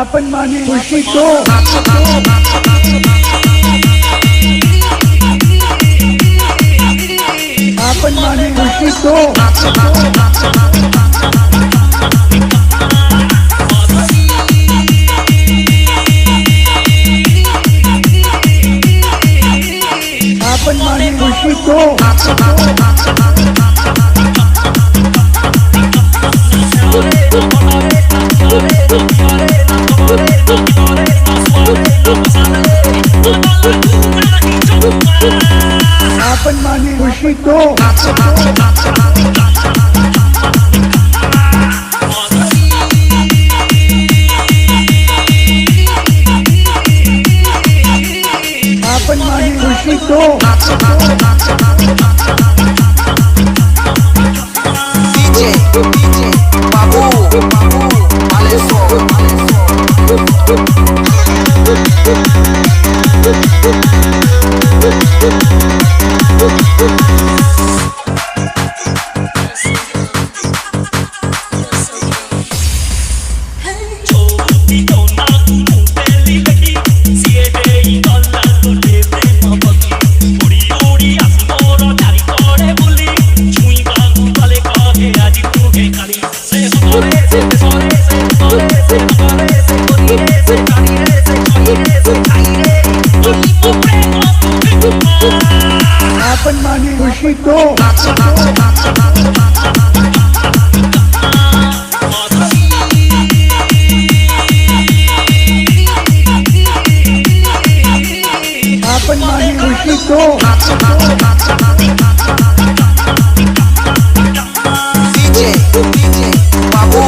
आपण माने खुशी दो आपण माने खुशी दो आपण माने खुशी दो आपण माने खुशी दो आपण माने खुशी दो DJ Babu आपण माने खुशी दो आपण माने खुशी दो DJ Babu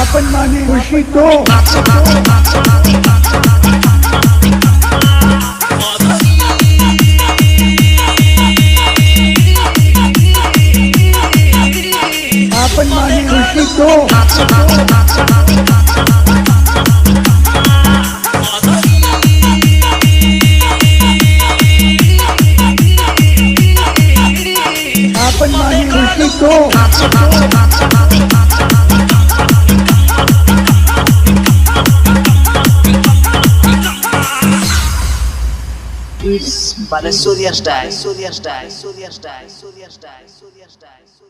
आपण माने खुशी दो आपण माने खुशी दो आपण माने खुशी दो It's Pabana Dipti.